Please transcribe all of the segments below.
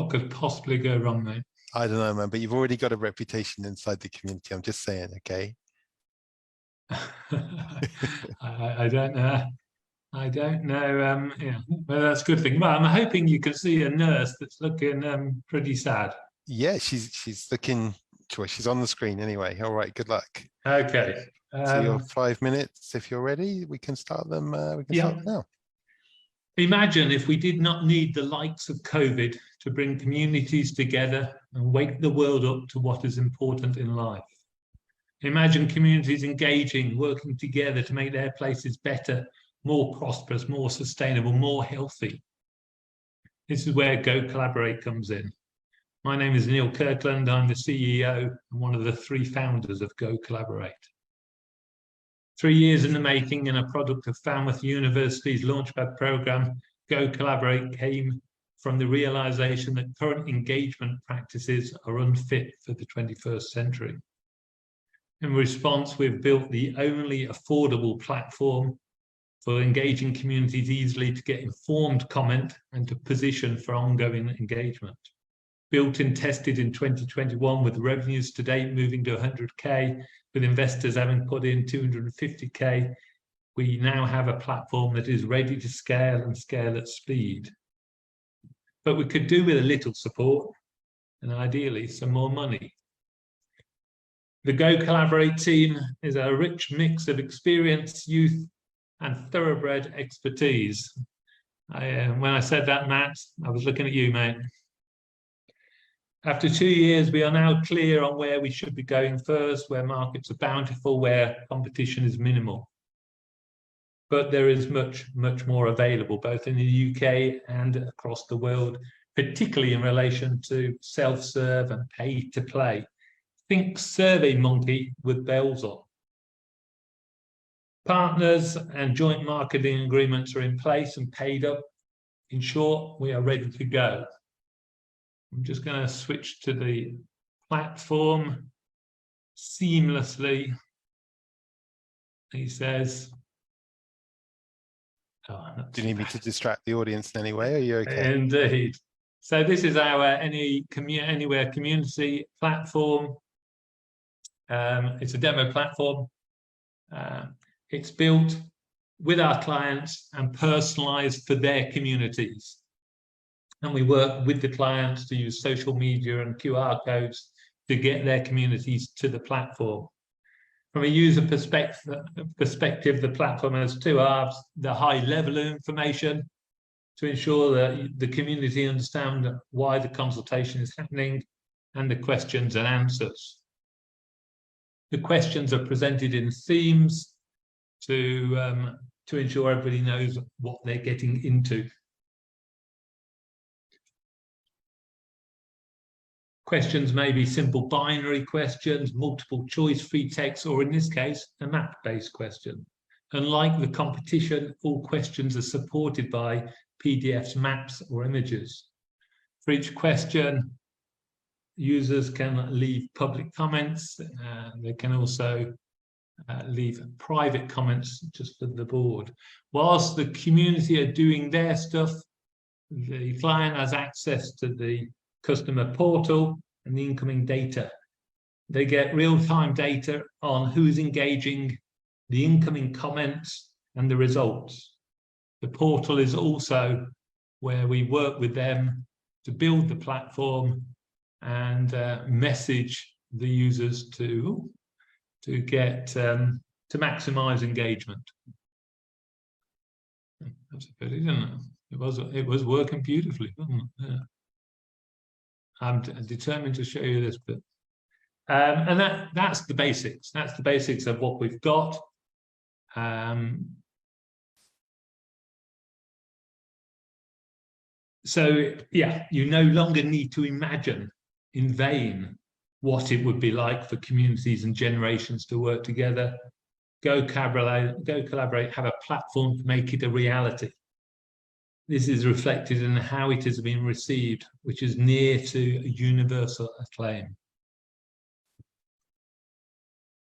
What could possibly go wrong, mate? I don't know, man, but you've already got a reputation inside the community. I'm just saying, okay? I don't know. I don't know. Yeah, well, that's a good thing. Well, I'm hoping you can see a nurse that's looking pretty sad. Yeah, she's looking. Well, she's on the screen anyway. All right, good luck. Okay. So your 5 minutes, if you're ready, we can start them. We can start now. Imagine if we did not need the likes of COVID to bring communities together and wake the world up to what is important in life. Imagine communities engaging, working together to make their places better, more prosperous, more sustainable, more healthy. This is where Go Collaborate comes in. My name is Neil Kirkland. I'm the CEO and one of the 3 founders of Go Collaborate. 3 years in the making and a product of Falmouth University's Launchpad program, Go Collaborate came from the realization that current engagement practices are unfit for the 21st century. In response, we've built the only affordable platform for engaging communities easily to get informed comment and to position for ongoing engagement. Built and tested in 2021 with revenues to date moving to 100K, with investors having put in 250K, we now have a platform that is ready to scale and scale at speed. But we could do with a little support and ideally some more money. The Go Collaborate team is a rich mix of experience, youth, and thoroughbred expertise. When I said that, Matt, I was looking at you, mate. After 2 years, we are now clear on where we should be going first, where markets are bountiful, where competition is minimal. But there is much, much more available, both in the UK and across the world, particularly in relation to self-serve and pay-to-play. Think SurveyMonkey with bells on. Partners and joint marketing agreements are in place and paid up. In short, we are ready to go. I'm just going to switch to the platform seamlessly. He says, do you need me to distract the audience in any way? Are you okay? Indeed. So this is our Anywhere community platform. It's a demo platform. It's built with our clients and personalized for their communities. And we work with the clients to use social media and QR codes to get their communities to the platform. From a user perspective, the platform has 2 halves: the high level of information to ensure that the community understand why the consultation is happening, and the questions and answers. The questions are presented in themes to ensure everybody knows what they're getting into. Questions may be simple binary questions, multiple choice free text, or in this case, a map-based question. Unlike the competition, all questions are supported by PDFs, maps, or images. For each question, users can leave public comments. They can also leave private comments just for the board. Whilst the community are doing their stuff, the client has access to the customer portal and the incoming data. They get real-time data on who's engaging, the incoming comments, and the results. The portal is also where we work with them to build the platform and message the users to maximize engagement. That's a pity, isn't it? It was working beautifully, wasn't it? Yeah. I'm determined to show you this bit. And that's the basics. That's the basics of what we've got. So, yeah, you no longer need to imagine in vain what it would be like for communities and generations to work together. Go Collaborate have a platform to make it a reality. This is reflected in how it has been received, which is near to universal acclaim.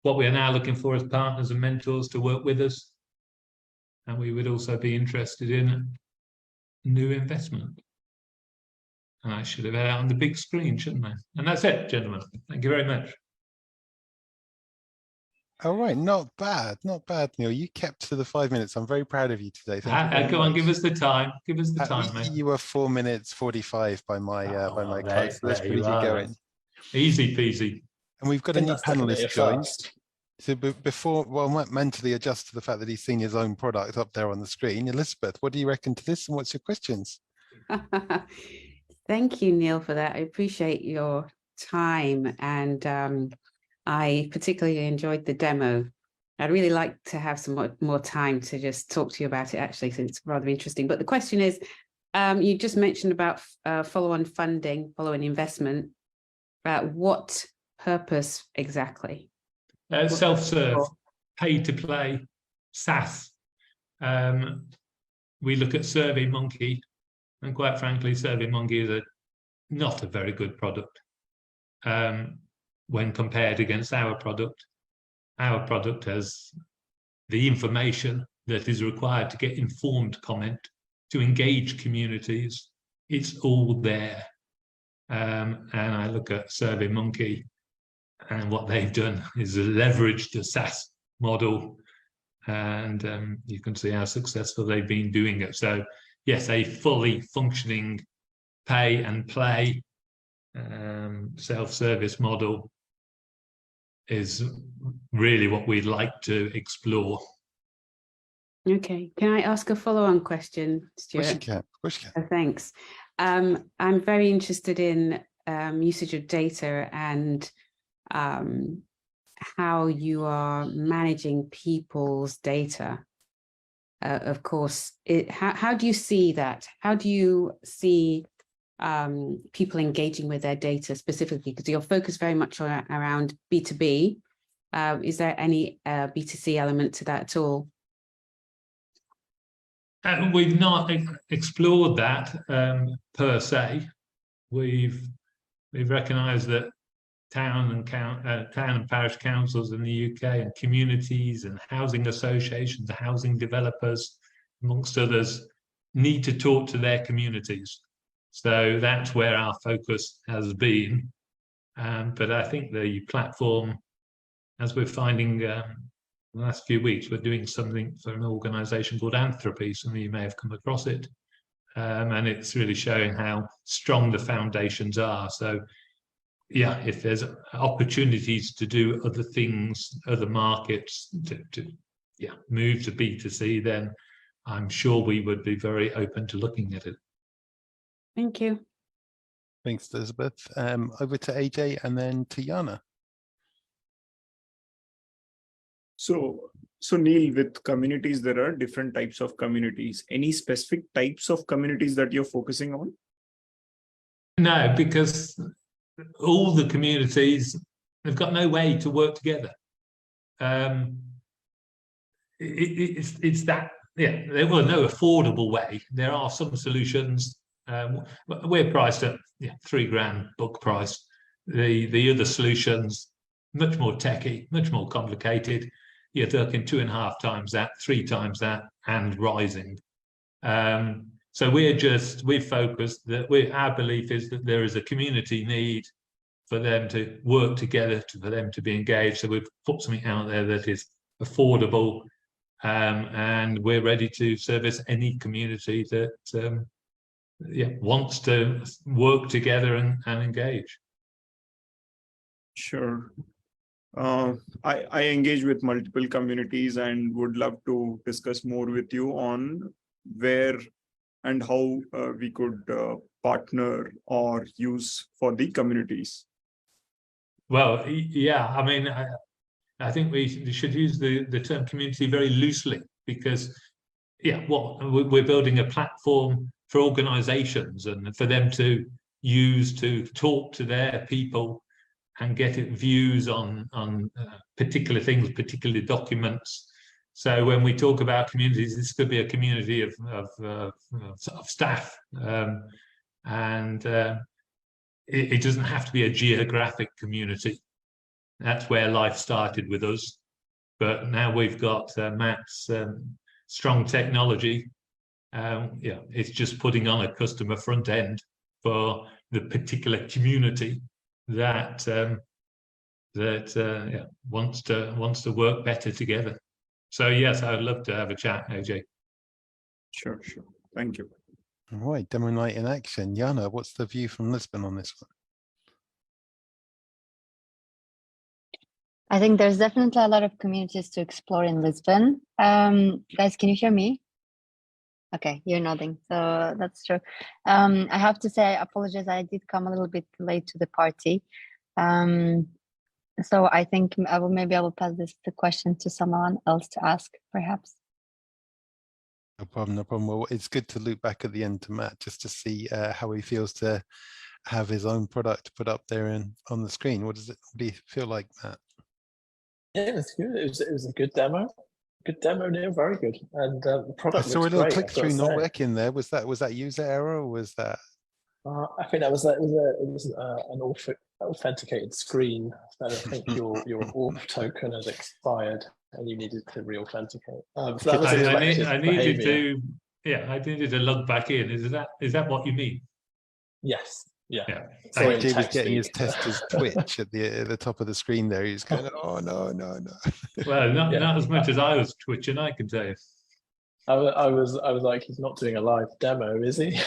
What we are now looking for is partners and mentors to work with us, and we would also be interested in new investment. And I should have had it on the big screen, shouldn't I? And that's it, gentlemen. Thank you very much. All right, not bad, Neil. You kept to the 5 minutes. I'm very proud of you today. Thank you very Come on, much. give us the time. Give us the time, mate. You were 4 minutes 45 by my clock. So that's pretty good going. Easy peasy. And we've got a new panelist joined. So before, well, I might mentally adjust to the fact that he's seen his own product up there on the screen. Elizabeth, what do you reckon to this, and what's your questions? Thank you, Neil, for that. I appreciate your time, and I particularly enjoyed the demo. I'd really like to have some more time to just talk to you about it, actually, since it's rather interesting. But the question is, you just mentioned about follow-on funding, follow-on investment. What purpose exactly? Self-serve, pay-to-play, SaaS. We look at SurveyMonkey, and quite frankly, SurveyMonkey is not a very good product when compared against our product. Our product has the information that is required to get informed comment, to engage communities. It's all there. And I look at SurveyMonkey, and what they've done is leverage the SaaS model, and you can see how successful they've been doing it. So yes, a fully functioning pay and play self-service model is really what we'd like to explore. Okay, can I ask a follow-on question, Stuart? Of course you can. Of course you can. Thanks. I'm very interested in usage of data and how you are managing people's data. Of course, how do you see that? How do you see people engaging with their data specifically? Because you're focused very much around B2B. Is there any B2C element to that at all? We've not explored that per se. We've recognised that town and parish councils in the UK and communities and housing associations, housing developers, amongst others, need to talk to their communities. So that's where our focus has been. But I think the platform, as we're finding the last few weeks, we're doing something for an organisation called Anthropy. Some of you may have come across it. And it's really showing how strong the foundations are. So yeah, if there's opportunities to do other things, other markets, to move to B2C, then I'm sure we would be very open to looking at it. Thank you. Thanks, Elizabeth. Over to AJ and then to Jana. So Neil, with communities, there are different types of communities. Any specific types of communities that you're focusing on? No, because all the communities have got no way to work together. It's that, there were no affordable way. There are some solutions. We're priced at £3,000 book price. The other solutions, much more techy, much more complicated. You're talking 2.5 times that, 3 times that, and rising. So we're focused that our belief is that there is a community need for them to work together, for them to be engaged. So we've put something out there that is affordable, and we're ready to service any community that wants to work together and engage. Sure. I engage with multiple communities and would love to discuss more with you on where and how we could partner or use for the communities. Well, yeah, I mean, I think we should use the term community very loosely, because we're building a platform for organizations and for them to use to talk to their people and get views on particular things, particular documents. So when we talk about communities, this could be a community of staff, and it doesn't have to be a geographic community. That's where life started with us. But now we've got Matt's strong technology. It's just putting on a customer front end for the particular community that wants to work better together. So yes, I would love to have a chat, AJ. Sure. Thank you. All right, demo night in action. Jana, what's the view from Lisbon on this one? I think there's definitely a lot of communities to explore in Lisbon. Guys, can you hear me? Okay, you're nodding, so that's true. I have to say, I apologize, I did come a little bit late to the party. So I think I will pass the question to someone else to ask, perhaps. No problem, no problem. Well, it's good to loop back at the end to Matt just to see how he feels to have his own product put up there on the screen. What do you feel like, Matt? Yeah, it was good. It was a good demo. Good demo, Neil. Very good. And the product. I saw a looks little great, click through not working there. Was that user error, or was that? I think that was an authenticated screen. That I think your auth token has expired and you needed to re-authenticate. So that was I needed to log back in. Is that what you mean? Yes. Yeah. So he was getting his tester's twitch at the top of the screen there. He's going, oh no. Well, not as much as I was twitching, I can tell you. I was like, he's not doing a live demo, is he?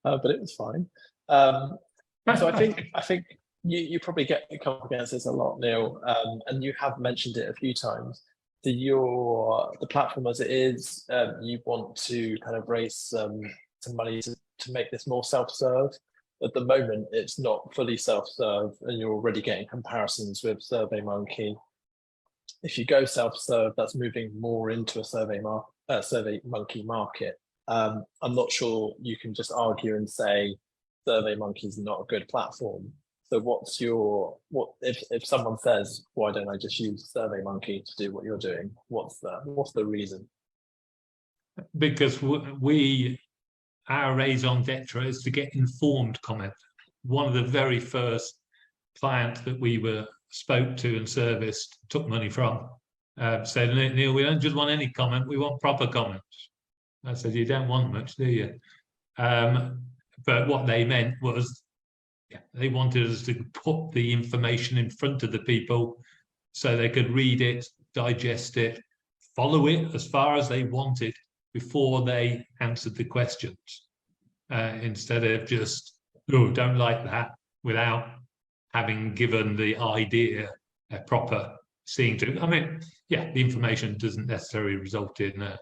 But it was fine. So I think you probably get come against this a lot, Neil, and you have mentioned it a few times. The platform as it is, you want to kind of raise some money to make this more self-serve. At the moment, it's not fully self-serve, and you're already getting comparisons with SurveyMonkey. If you go self-serve, that's moving more into a SurveyMonkey market. I'm not sure you can just argue and say SurveyMonkey is not a good platform. So if someone says, why don't I just use SurveyMonkey to do what you're doing? What's the reason? Because our raison d'etre is to get informed comment. One of the very first clients that we spoke to and serviced, took money from, said, Neil, we don't just want any comment, we want proper comments. I said, you don't want much, do you? But what they meant was, they wanted us to put the information in front of the people so they could read it, digest it, follow it as far as they wanted before they answered the questions, instead of just, oh, don't like that, without having given the idea a proper seeing to. I mean, yeah, the information doesn't necessarily result in the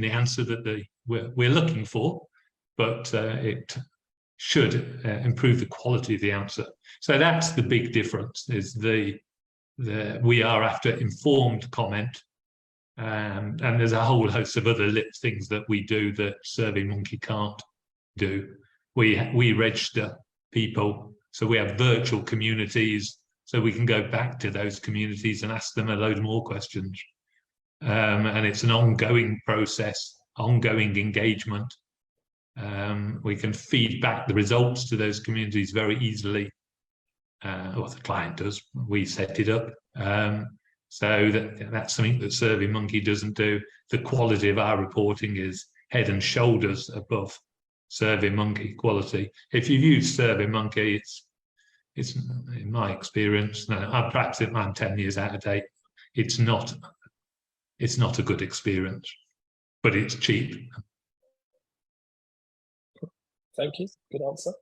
answer that we're looking for, but it should improve the quality of the answer. So that's the big difference, is we are after informed comment. And there's a whole host of other things that we do that SurveyMonkey can't do. We register people, so we have virtual communities, so we can go back to those communities and ask them a load more questions. And it's an ongoing process, ongoing engagement. We can feed back the results to those communities very easily. Or the client does, we set it up. So that's something that SurveyMonkey doesn't do. The quality of our reporting is head and shoulders above SurveyMonkey quality. If you've used SurveyMonkey, it's in my experience, perhaps I'm 10 years out of date, it's not a good experience, but it's cheap. Thank you. Good answer.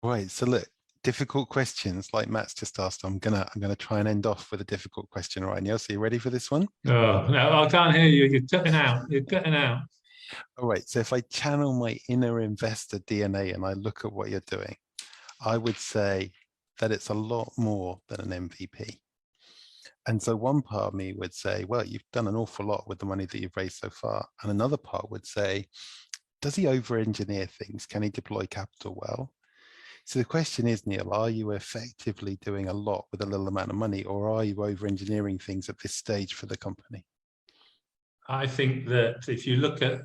Right. So look, difficult questions like Matt's just asked. I'm gonna try and end off with a difficult question. All right, Neil, so you ready for this one? Oh no, I can't hear you. You're cutting out. All right. So if I channel my inner investor DNA and I look at what you're doing, I would say that it's a lot more than an MVP. And so one part of me would say, well, you've done an awful lot with the money that you've raised so far. And another part would say, does he over-engineer things? Can he deploy capital well? So the question is, Neil, are you effectively doing a lot with a little amount of money, or are you over-engineering things at this stage for the company? I think that if you look at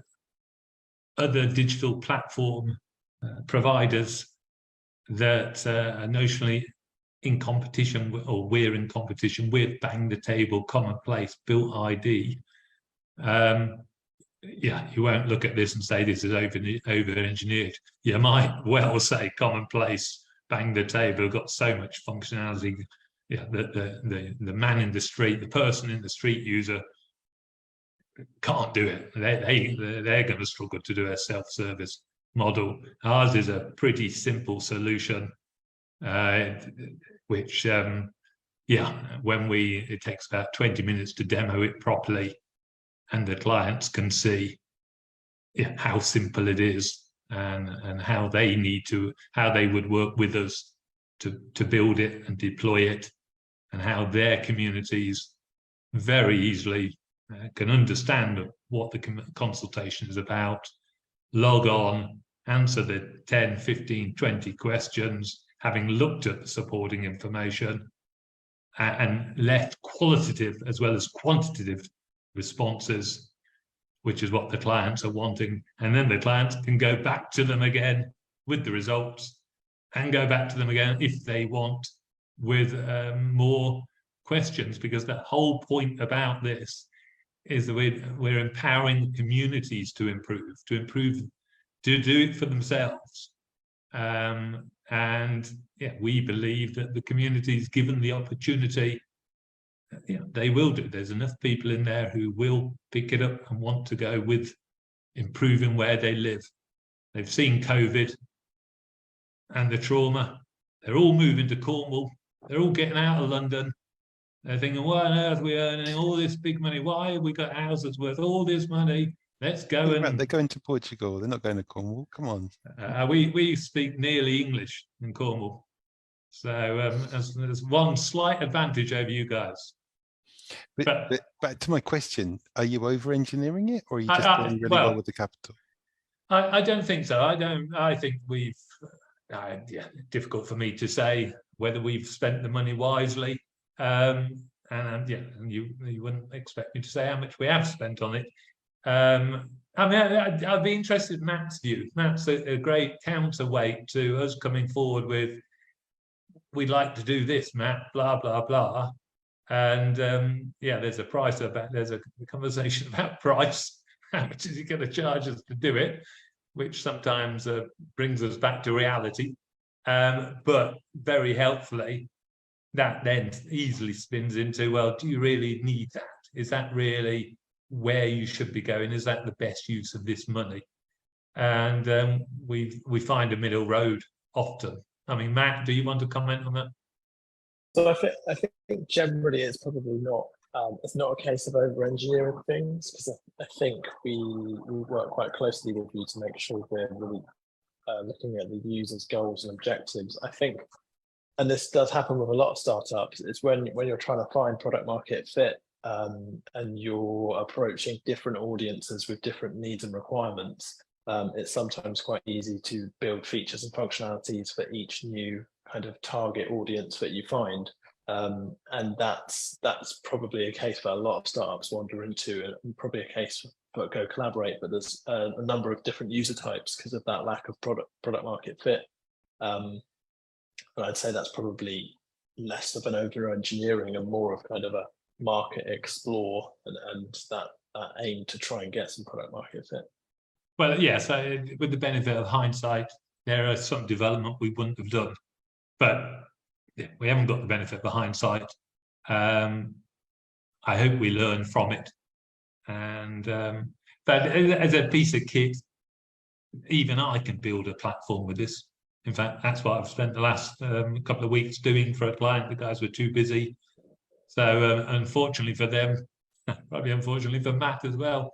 other digital platform providers that are notionally in competition, or we're in competition with Bang the Table, Commonplace, Built ID, yeah, you won't look at this and say this is over engineered. You might well say commonplace, bang the table, got so much functionality. Yeah, the man in the street, the person in the street user can't do it. They're going to struggle to do a self-service model. Ours is a pretty simple solution, which yeah, it takes about 20 minutes to demo it properly, and the clients can see how simple it is, and how they would work with us to build it and deploy it, and how their communities very easily can understand what the consultation is about, log on, answer the 10, 15, 20 questions, having looked at the supporting information, and left qualitative as well as quantitative responses, which is what the clients are wanting. And then the clients can go back to them again with the results, and go back to them again if they want with more questions, because the whole point about this is that we're empowering communities to improve, to do it for themselves. And yeah, we believe that the communities, given the opportunity, they will do. There's enough people in there who will pick it up and want to go with improving where they live. They've seen COVID and the trauma. They're all moving to Cornwall. They're all getting out of London. They're thinking, why on earth are we earning all this big money? Why have we got houses worth all this money? Let's go. And they're going to Portugal. They're not going to Cornwall. Come on. We speak nearly English in Cornwall. So there's one slight advantage over you guys. But back to my question, are you over-engineering it, or are you just doing really well with the capital? I don't think so. I think we've, difficult for me to say whether we've spent the money wisely. And you wouldn't expect me to say how much we have spent on it. I mean, I'd be interested in Matt's view. Matt's a great counterweight to us coming forward with, we'd like to do this, Matt, blah, blah, blah. And there's a price about, there's a conversation about price. How much is he going to charge us to do it? Which sometimes brings us back to reality. But very helpfully, that then easily spins into, well, do you really need that? Is that really where you should be going? Is that the best use of this money? And we find a middle road often. I mean, Matt, do you want to comment on that? So I think generally it's probably not. It's not a case of over-engineering things, because I think we work quite closely with you to make sure we're really looking at the user's goals and objectives. I think, and this does happen with a lot of startups, it's when you're trying to find product market fit, and you're approaching different audiences with different needs and requirements. It's sometimes quite easy to build features and functionalities for each new kind of target audience that you find. And that's probably a case that a lot of startups wander into, and probably a case for Go Collaborate, but there's a number of different user types because of that lack of product market fit. And I'd say that's probably less of an over-engineering and more of kind of a market explore and that aim to try and get some product market fit. Well, yeah, so with the benefit of hindsight, there are some development we wouldn't have done, but we haven't got the benefit of hindsight. I hope we learn from it. And but as a piece of kit, even I can build a platform with this. In fact, that's what I've spent the last couple of weeks doing for a client. The guys were too busy. So unfortunately for them, probably unfortunately for Matt as well,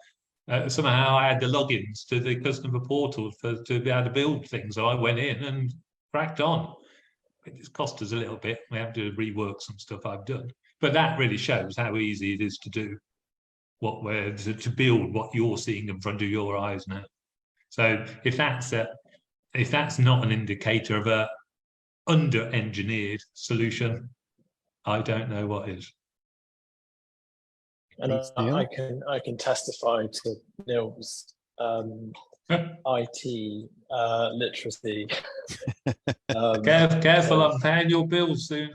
somehow I had the logins to the customer portal to be able to build things. So I went in and cracked on. It just cost us a little bit. We have to rework some stuff I've done. But that really shows how easy it is to do to build what you're seeing in front of your eyes now. So if that's not an indicator of a under-engineered solution, I don't know what is. And I can testify to Neil's IT literacy. Careful, I'm paying your bills soon.